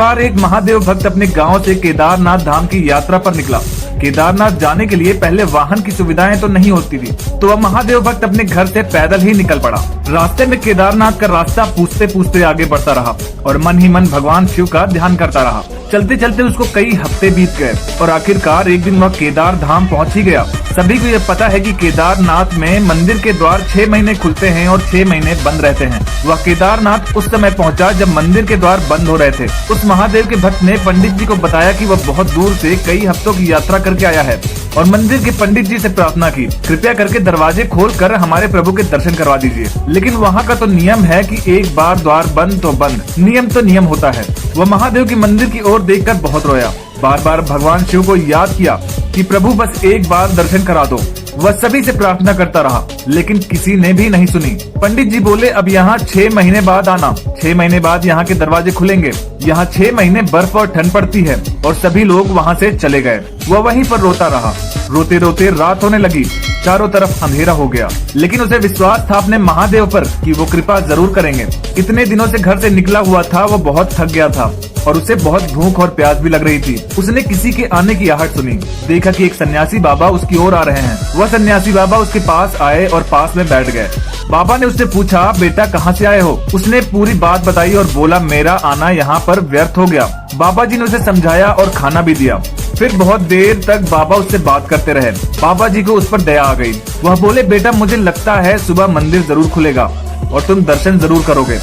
बार एक महादेव भक्त अपने गांव से केदारनाथ धाम की यात्रा पर निकला। केदारनाथ जाने के लिए पहले वाहन की सुविधाएं तो नहीं होती थी, तो वह महादेव भक्त अपने घर से पैदल ही निकल पड़ा। रास्ते में केदारनाथ का रास्ता पूछते पूछते आगे बढ़ता रहा और मन ही मन भगवान शिव का ध्यान करता रहा। चलते चलते उसको कई हफ्ते बीत गए और आखिरकार एक दिन वह केदार धाम पहुंच ही गया। सभी को यह पता है कि केदारनाथ में मंदिर के द्वार 6 महीने खुलते हैं और 6 महीने बंद रहते हैं। वह केदारनाथ उस समय पहुंचा जब मंदिर के द्वार बंद हो रहे थे। उस महादेव के भक्त ने पंडित जी को बताया कि वह बहुत दूर से कई हफ्तों की यात्रा करके आया है और मंदिर के पंडित जी से प्रार्थना की, कृपया करके दरवाजे खोलकर हमारे प्रभु के दर्शन करवा दीजिए। लेकिन वहाँ का तो नियम है कि एक बार द्वार बंद तो बंद, नियम तो नियम होता है। वह महादेव की मंदिर की ओर देखकर बहुत रोया, बार बार भगवान शिव को याद किया कि प्रभु बस एक बार दर्शन करा दो। वह सभी से प्रार्थना करता रहा लेकिन किसी ने भी नहीं सुनी। पंडित जी बोले, अब यहाँ 6 महीने बाद आना, 6 महीने बाद यहाँ के दरवाजे खुलेंगे। यहाँ 6 महीने बर्फ और ठंड पड़ती है। और सभी लोग वहाँ से चले गए। वह वहीं पर रोता रहा। रोते रोते रात होने लगी, चारों तरफ अंधेरा हो गया, लेकिन उसे विश्वास था अपने महादेव पर कि वो कृपा जरूर करेंगे। इतने दिनों से घर से निकला हुआ था, वो बहुत थक गया था और उसे बहुत भूख और प्यास भी लग रही थी। उसने किसी के आने की आहट सुनी, देखा कि एक सन्यासी बाबा उसकी ओर आ रहे हैं। वह सन्यासी बाबा उसके पास आए और पास में बैठ गए। बाबा ने उससे पूछा, बेटा कहाँ से आए हो? उसने पूरी बात बताई और बोला, मेरा आना यहाँ पर व्यर्थ हो गया। बाबा जी ने उसे समझाया और खाना भी दिया। फिर बहुत देर तक बाबा उससे बात करते रहे। बाबा जी को उस पर दया आ गई। वह बोले, बेटा मुझे लगता है सुबह मंदिर जरूर खुलेगा और तुम दर्शन जरूर करोगे।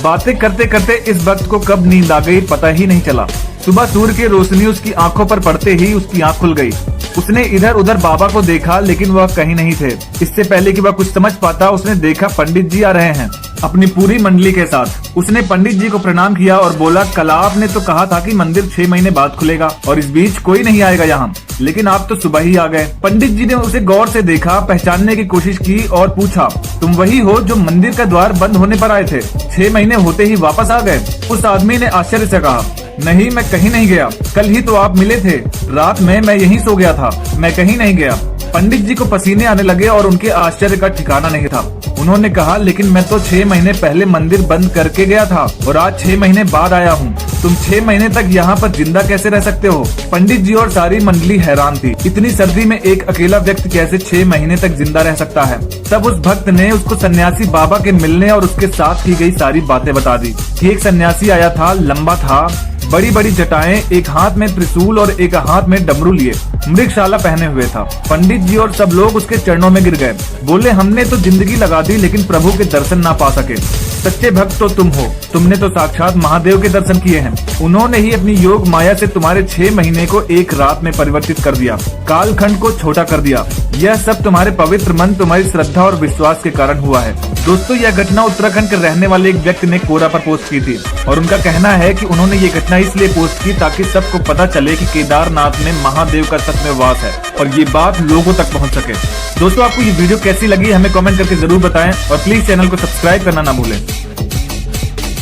बातें करते करते इस भक्त को कब नींद आ गई पता ही नहीं चला। सुबह सूर्य की रोशनी उसकी आंखों पर पड़ते ही उसकी आंख खुल गई। उसने इधर उधर बाबा को देखा लेकिन वह कहीं नहीं थे। इससे पहले कि वह कुछ समझ पाता, उसने देखा पंडित जी आ रहे हैं अपनी पूरी मंडली के साथ। उसने पंडित जी को प्रणाम किया और बोला, कल आपने तो कहा था कि मंदिर 6 महीने बाद खुलेगा और इस बीच कोई नहीं आएगा यहाँ, लेकिन आप तो सुबह ही आ गए। पंडित जी ने उसे गौर से देखा, पहचानने की कोशिश की और पूछा, तुम वही हो जो मंदिर का द्वार बंद होने पर आए थे, 6 महीने होते ही वापस आ गए? उस आदमी ने आश्चर्य से कहा, नहीं मैं कहीं नहीं गया, कल ही तो आप मिले थे, रात में मैं यहीं सो गया था, मैं कहीं नहीं गया। पंडित जी को पसीने आने लगे और उनके आश्चर्य का ठिकाना नहीं था। उन्होंने कहा, लेकिन मैं तो 6 महीने पहले मंदिर बंद करके गया था और आज 6 महीने बाद आया हूँ। तुम 6 महीने तक यहाँ पर जिंदा कैसे रह सकते हो? पंडित जी और सारी मंडली हैरान थी। इतनी सर्दी में एक अकेला व्यक्ति कैसे 6 महीने तक जिंदा रह सकता है? तब उस भक्त ने उसको सन्यासी बाबा के मिलने और उसके साथ की गई सारी बातें बता दी कि एक सन्यासी आया था, लंबा था, बड़ी बड़ी जटाएं, एक हाथ में त्रिशूल और एक हाथ में डमरू लिए, मृगशाला पहने हुए था। पंडित जी और सब लोग उसके चरणों में गिर गए। बोले, हमने तो जिंदगी लगा दी लेकिन प्रभु के दर्शन ना पा सके। सच्चे भक्त तो तुम हो, तुमने तो साक्षात महादेव के दर्शन किए हैं। उन्होंने ही अपनी योग माया से तुम्हारे 6 महीने को एक रात में परिवर्तित कर दिया, कालखंड को छोटा कर दिया। यह सब तुम्हारे पवित्र मन, तुम्हारी श्रद्धा और विश्वास के कारण हुआ है। दोस्तों, यह घटना उत्तराखंड के रहने वाले एक व्यक्ति ने कोरा पर पोस्ट की थी और उनका कहना है कि उन्होंने ये घटना इसलिए पोस्ट की ताकि सबको पता चले कि केदारनाथ में महादेव का सच में वास है और ये बात लोगों तक पहुंच सके। दोस्तों, आपको ये वीडियो कैसी लगी हमें कमेंट करके जरूर बताएं और प्लीज चैनल को सब्सक्राइब करना ना भूलें।